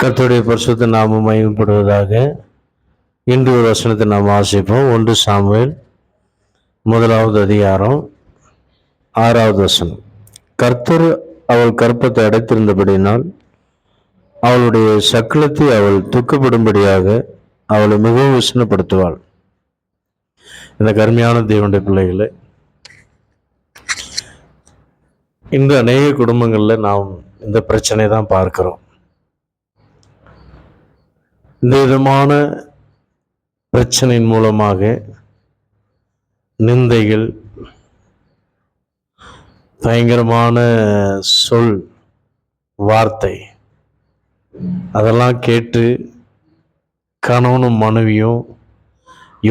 கர்த்தருடைய பரிசுத்த நாமம் மகிமைப்படுவதாக. இன்று ஒரு வசனத்தை நாம் வாசிப்போம். 1 சாமுவேல் 1வது அதிகாரம் 6வது வசனம். கர்த்தர் அவள் கற்பத்தை அடைத்திருந்தபடினால் அவளுடைய சக்களத்தை அவள் துக்கப்படும்படியாக அவளை மிகவும் விசனப்படுத்துவாள். இந்த கருமையான தேவனுடைய பிள்ளைகளை, இன்று அநேக குடும்பங்களில் நாம் இந்த பிரச்சனை தான் பார்க்கிறோம். இந்த விதமான பிரச்சனையின் மூலமாக நிந்தைகள், பயங்கரமான சொல், வார்த்தை, அதெல்லாம் கேட்டு கணவனும் மனைவியும்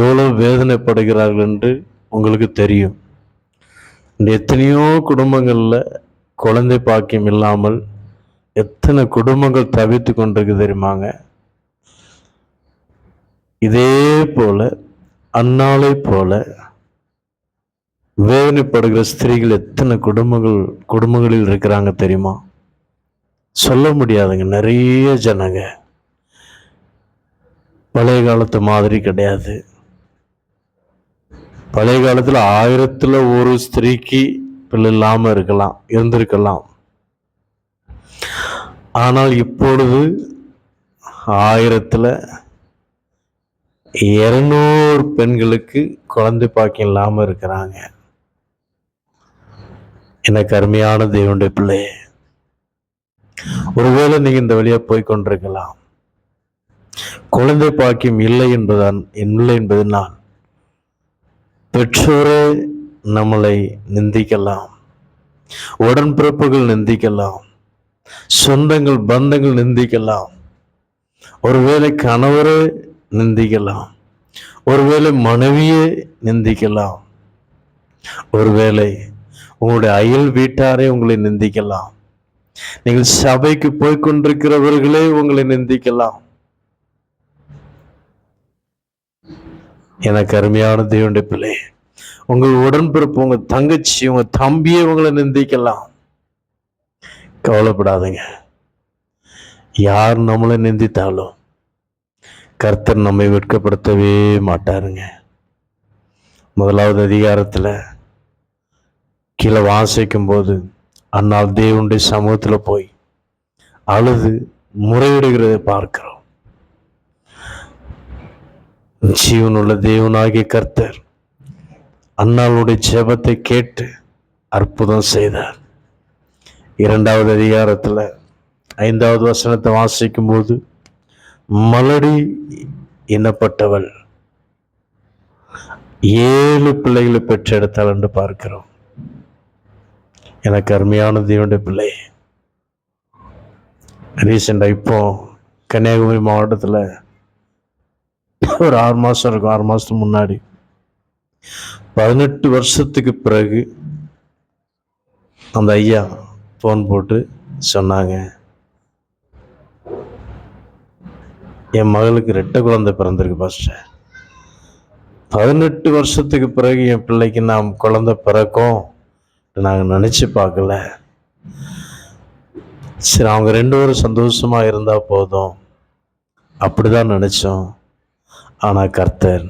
எவ்வளோ வேதனைப்படுகிறார்கள் என்று உங்களுக்கு தெரியும். இந்த எத்தனையோ குடும்பங்களில் குழந்தை பாக்கியம் இல்லாமல் எத்தனை குடும்பங்கள் தவித்து கொண்டிருக்கு தெரியுமாங்க. இதே போல அன்னாலை போல வேதனைப்படுகிற ஸ்திரீகள் எத்தனை குடும்பங்களில் இருக்கிறாங்க தெரியுமா? சொல்ல முடியாதுங்க. நிறைய ஜனங்க பழைய காலத்து மாதிரி கிடையாது. பழைய காலத்துல 1000ல் ஒரு ஸ்திரீக்கு பிள்ளை இல்லாம இருந்திருக்கலாம். ஆனால் இப்பொழுது 1000ல் 200 பெண்களுக்கு குழந்தை பாக்கியம் இல்லாம இருக்கிறாங்க. எனக்கு அருமையான தேவனுடைய பிள்ளை, ஒருவேளை நீங்க இந்த வழியா போய் கொண்டிருக்கலாம். குழந்தை பாக்கியம் இல்லை என்பதனால் பெற்றோரே நம்மளை நிந்திக்கலாம், உடன்பிறப்புகள் நிந்திக்கலாம், சொந்தங்கள் பந்தங்கள் நிந்திக்கலாம், ஒருவேளை கணவரே நிந்திக்கலாம், ஒருவேளை மனைவியே நிந்திக்கலாம், ஒருவேளை உங்களுடைய அயல் வீட்டாரே உங்களை நிந்திக்கலாம், நீங்கள் சபைக்கு போய்கொண்டிருக்கிறவர்களே உங்களை நிந்திக்கலாம். எனக்கு அருமையான தேவனுடைய பிள்ளை, உங்கள் உடன்பிறப்பு, உங்க தங்கச்சி, உங்க தம்பியே உங்களை நிந்திக்கலாம். கவலைப்படாதீங்க. யார் நம்மளை நிந்தித்தாலும் கர்த்தர் நம்மை வெட்கப்படுத்தவே மாட்டாருங்க. 1வது அதிகாரத்துல கீழே வாசிக்கும் போது அன்னால் தேவனுடைய சமூகத்துல போய் அழுது முறையிடுகிறதை பார்க்கிறோம். ஜீவனுள்ள தேவனாகிய கர்த்தர் அன்னாளுடைய ஜெபத்தை கேட்டு அற்புதம் செய்தார். 2வது அதிகாரத்துல 5வது வசனத்தை வாசிக்கும் போது மலடி எண்ணப்பட்டவள் 7 பிள்ளைகளை பெற்றெடுத்தாள் என்று பார்க்கிறோம். எனக்கு அருமையான தேவனுடைய பிள்ளை, ரீசெண்டா இப்போ கன்னியாகுமரி மாவட்டத்துல ஒரு 6 மாசம் இருக்கும், 6 மாசத்துக்கு முன்னாடி 18 வருஷத்துக்கு பிறகு அந்த ஐயா போன் போட்டு சொன்னாங்க, என் மகளுக்கு 2 குழந்தை பிறந்திருக்கு பாஸ்டர். 18 வருஷத்துக்கு பிறகு என் பிள்ளைக்கு நாம் குழந்தை பிறக்கும் நாங்கள் நினைச்சு பார்க்கல. சரி, அவங்க 2 பேரும் சந்தோஷமா இருந்தா போதும் அப்படிதான் நினைச்சோம். ஆனா கர்த்தர்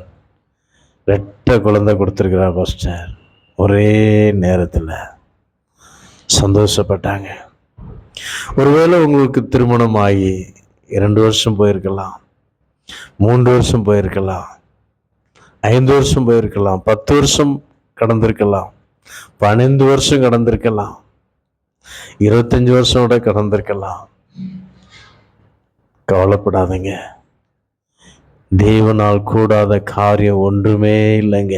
2 குழந்தை கொடுத்திருக்கிறார் பாஸ்டர். ஒரே நேரத்தில் சந்தோஷப்பட்டாங்க. ஒருவேளை உங்களுக்கு திருமணம் ஆகி 2 வருஷம் போயிருக்கலாம், 3 வருஷம் போயிருக்கலாம், 5 வருஷம் போயிருக்கலாம், 10 வருஷம் கடந்திருக்கலாம், 12 வருஷம் கடந்திருக்கலாம், 25 வருஷம் கூட கடந்திருக்கலாம். கவலைப்படாதீங்க. தேவனால் கூடாத காரியம் ஒன்றுமே இல்லைங்க.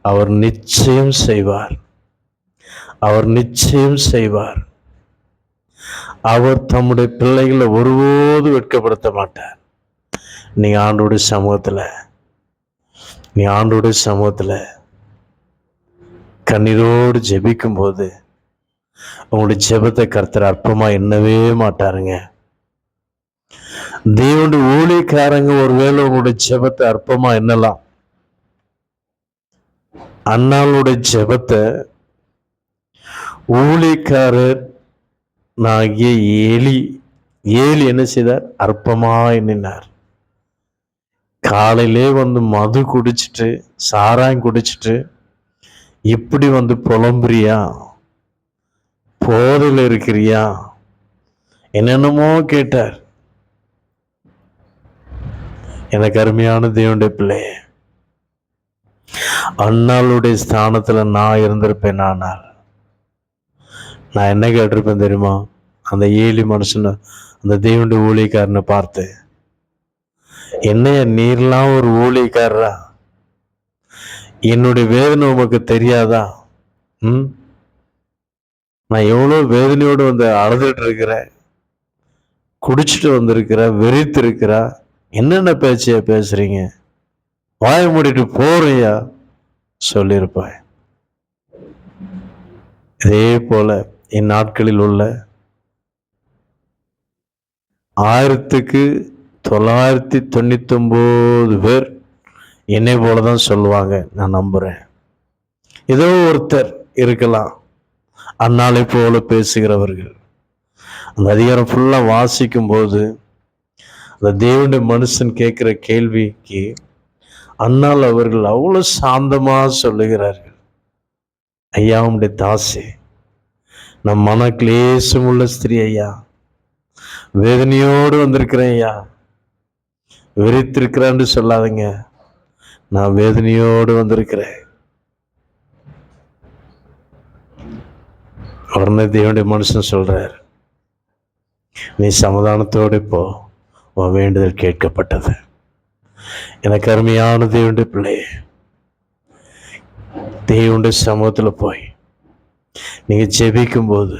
அவர் நிச்சயம் செய்வார். அவர் நிச்சயம் செய்வார். அவர் தம்முடைய பிள்ளைகளை ஒருபோது வெட்கப்படுத்த மாட்டார். நீ ஆண்டோடைய சமூகத்துல கண்ணீரோடு ஜெபிக்கும் போது உங்களுடைய ஜெபத்தை கர்த்தர் அற்பமா எண்ணவே மாட்டாருங்க. தேவனுடைய ஊழியக்காரங்க ஒருவேளை உங்களுடைய ஜெபத்தை அற்பமா எண்ணலாம். அன்னாளுடைய ஜெபத்தை ஊழியக்காரர் ஆகிய எலி ஏலி என்ன செய்தார்? அற்பமாய் நின்னார். காலையிலே வந்து மது குடிச்சிட்டு, சாராயம் குடிச்சிட்டு, இப்படி வந்து புலம்புறியா, போதையில் இருக்கிறியா, என்னென்னமோ கேட்டார். எனக்கு அருமையான தேவனுடைய பிள்ளை, அண்ணாளுடைய ஸ்தானத்துல நான் இருந்திருப்பேன். நான் என்ன கேட்டிருப்பேன் தெரியுமா? அந்த ஏழி மனுஷனை, அந்த தேவனுடைய ஊழியக்காரனை பார்த்து, என்னைய நீர்லாம் ஒரு ஊழியக்காரரா? என்னுடைய வேதனை உமக்கு தெரியாதா? நான் எவ்வளோ வேதனையோடு வந்து அழுதுட்டு இருக்கிறேன், குடிச்சிட்டு வந்திருக்கிறேன், வெறித்து இருக்கிறா, என்னென்ன பேச்சையா பேசுறீங்க, வாய மூடிட்டு போறியா சொல்லியிருப்பேன். இதே போல இந்நாட்களில் உள்ள 1999 பேர் என்னை போலதான் சொல்லுவாங்க, நான் நம்புறேன். ஏதோ ஒருத்தர் இருக்கலாம் அந்நாளை போல பேசுகிறவர்கள். அந்த அதிகாரம் ஃபுல்லா வாசிக்கும் போது அந்த தேவனுடைய மனுஷன் கேட்கிற கேள்விக்கு அந்நாள் அவர்கள் அவ்வளவு சாந்தமா சொல்லுகிறார்கள், ஐயா உடைய தாசி, நம் மன கிளேசம் உள்ள ஸ்திரீ ஐயா, வேதனையோடு வந்திருக்கிறேன் ஐயா, வெறித்திருக்கிறான்னு சொல்லாதீங்க, நான் வேதனையோடு வந்திருக்கிறேன். உடனே தேவனுடைய மனுஷன் சொல்றார், நீ சமாதானத்தோடு போ, உன் வேண்டுதல் கேட்கப்பட்டது. எனக்கு அருமையான தேவனுடைய பிள்ளை, தேவனுடைய சமூகத்துல போய் நீங்க ஜெபிக்கும் போது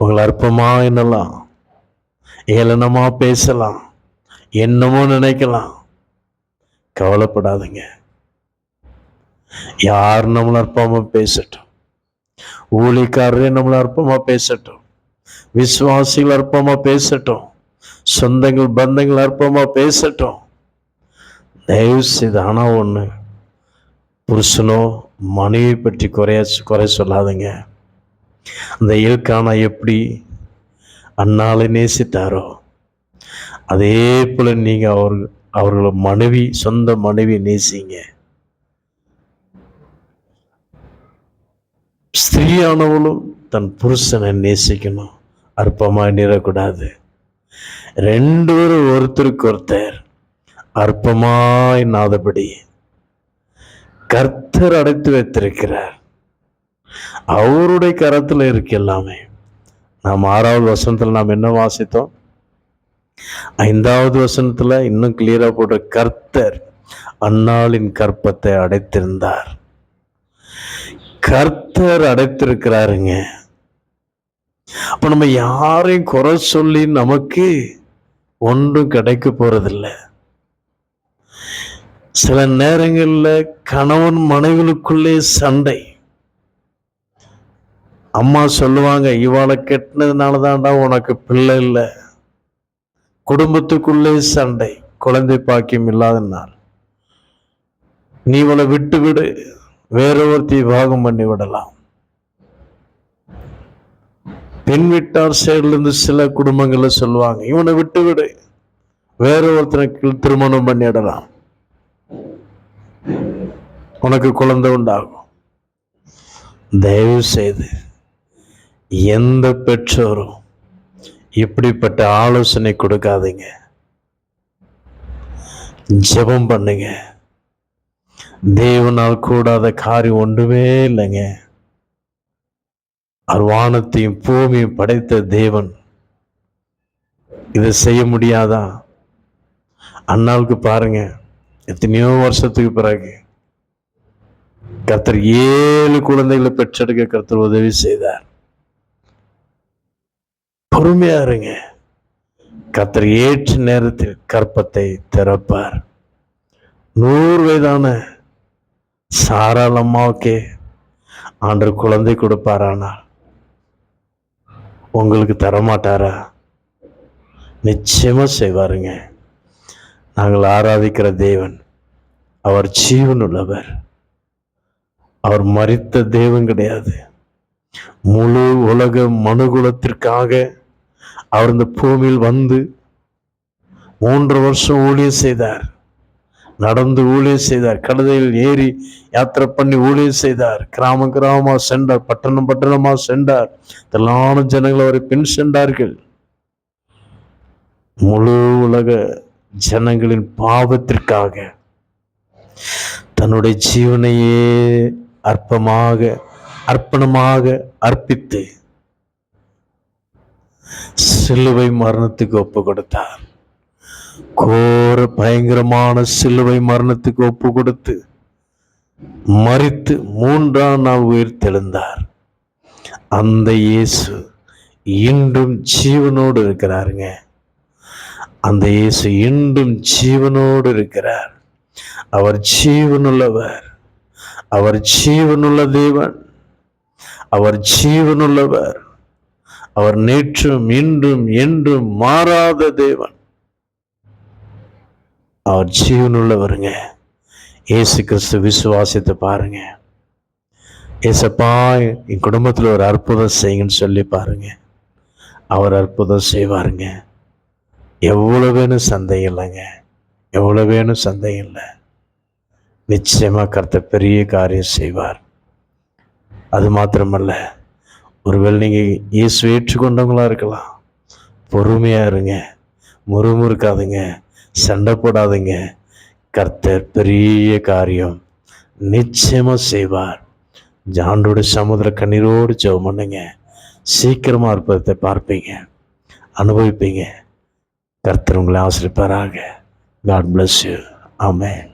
உங்களை அற்பமா என்னலாம், ஏளனமா பேசலாம், என்னமோ நினைக்கலாம், கவலைப்படாதுங்க. யார் நம்மளை அற்பமா பேசட்டும், ஊழியக்காரரே நம்மளை அற்பமா பேசட்டும், விசுவாசிகள் அற்பமா பேசட்டும், சொந்தங்கள் பந்தங்கள் அற்பமா பேசட்டும், தயவு செய்து ஆனா ஒண்ணு, புருஷனோ மனைவி பற்றி குறை சொல்லாதுங்க. அந்த எல்கானா எப்படி அன்னாளை நேசித்தாரோ அதே போல நீங்க அவர்கள மனைவி, சொந்த மனைவி நேசிங்க. ஸ்திரீயானவளும் தன் புருஷனை நேசிக்கணும், அற்பமாய் நிறக்கூடாது. ரெண்டு பேரும் ஒருத்தருக்கு ஒருத்தர் அற்பமாய் நாதபடி கர்த்தர் அடைத்து வைத்திருக்கிறார். அவருடைய கரத்துல இருக்கு எல்லாமே. நாம் 6வது வசனத்துல நாம் என்ன வாசித்தோம்? 5வது வசனத்துல இன்னும் கிளியரா போட்ட, கர்த்தர் அன்னாளின் கற்பத்தை அடைத்திருந்தார். கர்த்தர் அடைத்திருக்கிறாருங்க. அப்ப நம்ம யாரையும் குறை சொல்லி நமக்கு ஒன்றும் கிடைக்க போறதில்லை. சில நேரங்கள்ல கணவன் மனைவிகளுக்குள்ளே சண்டை. அம்மா சொல்லுவாங்க, இவாளை கெட்டினதுனாலதான்டா உனக்கு பிள்ளை இல்லை. குடும்பத்துக்குள்ளே சண்டை, குழந்தை பாக்கியம் இல்லாதனால் நீ இவளை விட்டு விடு, வேற ஒருத்தி விவாகம் பண்ணி விடலாம். பெண் வீட்டார் சைடுல இருந்து சில குடும்பங்கள்ல சொல்லுவாங்க, இவனை விட்டு விடு, வேற ஒருத்தனுக்கு திருமணம் பண்ணிடலாம், உனக்கு குழந்தை உண்டாகும். தயவு செய்து எந்த பெற்றோரும் இப்படிப்பட்ட ஆலோசனை கொடுக்காதீங்க. ஜெபம் பண்ணுங்க. தேவனால் கூடாத காரியம் ஒன்றுமே இல்லைங்க. வானத்தையும் பூமியும் படைத்த தேவன் இதை செய்ய முடியாதா? அண்ணாவுக்கு பாருங்க, எத்தனையோ வருஷத்துக்கு பிறகு கர்த்தர் 7 குழந்தைகளை பெற்றெடுக்க கர்த்தர் உதவி செய்தார். பொறுமையா இருங்க. கர்த்தர் ஏற்ற நேரத்தில் கற்பத்தை திறப்பார். 100 வயதான சாராள் அம்மாவுக்கே ஆண்டவர் குழந்தை கொடுப்பாரானால் உங்களுக்கு தரமாட்டாரா? நிச்சயமா செய்வாருங்க. நாங்கள் ஆராதிக்கிற தேவன் அவர் ஜீவன் உள்ளவர். அவர் மரித்த தேவன் கிடையாது. முழு உலக மனுகுலத்திற்காக அவர் இந்த பூமியில் வந்து 3 வருஷம் ஊழியம் செய்தார். நடந்து ஊழியம் செய்தார். கழுதையில் ஏறி யாத்திரை பண்ணி ஊழியம் செய்தார். கிராம கிராமமா சென்றார். பட்டணம் பட்டணமா சென்றார். திரளான ஜனங்கள் அவரை பின் சென்றார்கள். முழு உலக ஜனங்களின் பாவத்திற்காக தன்னுடைய ஜீவனையே அர்ப்பணமாக அர்ப்பித்து சிலுவை மரணத்துக்கு ஒப்பு கொடுத்தார். கோர பயங்கரமான சிலுவை மரணத்துக்கு ஒப்பு கொடுத்து மரித்து 3ஆம் நாள் உயிர் தெழுந்தார். அந்த இயேசு இன்றும் ஜீவனோடு இருக்கிறாருங்க. அந்த இயேசு இன்றும் ஜீவனோடு இருக்கிறார். அவர் ஜீவனுள்ளவர். அவர் ஜீவனுள்ள தேவன். அவர் ஜீவனுள்ளவர். அவர் நேற்றும் இன்றும் என்றும் மாறாத தேவன். அவர் ஜீவனுள்ளவருங்க. இயேசு கிறிஸ்து விசுவாசத்தை பாருங்க. ஏசப்பா, என் குடும்பத்தில் ஒரு அற்புதம் செய்யுங்கன்னு சொல்லி பாருங்க. அவர் அற்புதம் செய்வாருங்க. எவ்வளவு வேணும் சந்தேகம் இல்லைங்க. எவ்வளவு வேணும் சந்தேகம் இல்லை. நிச்சயமா கர்த்தர் பெரிய காரியம் செய்வார். அது மாத்திரமல்ல, ஒருவேளை நீங்க இயேசு ஏற்றுக்கொண்டவங்களா இருக்கலாம். பொறுமையா இருங்க. முறுமுறுக்காதுங்க. சண்டை போடாதுங்க. கர்த்தர் பெரிய காரியம் நிச்சயமா செய்வார். ஆண்டோட சமுதிர கண்ணீரோடு ஜெபம் பண்ணுங்க. சீக்கிரமா அற்புதத்தை பார்ப்பீங்க, அனுபவிப்பீங்க. கர்த்தர் உங்களை ஆசீர்வதிப்பாராக. God bless you. Amen.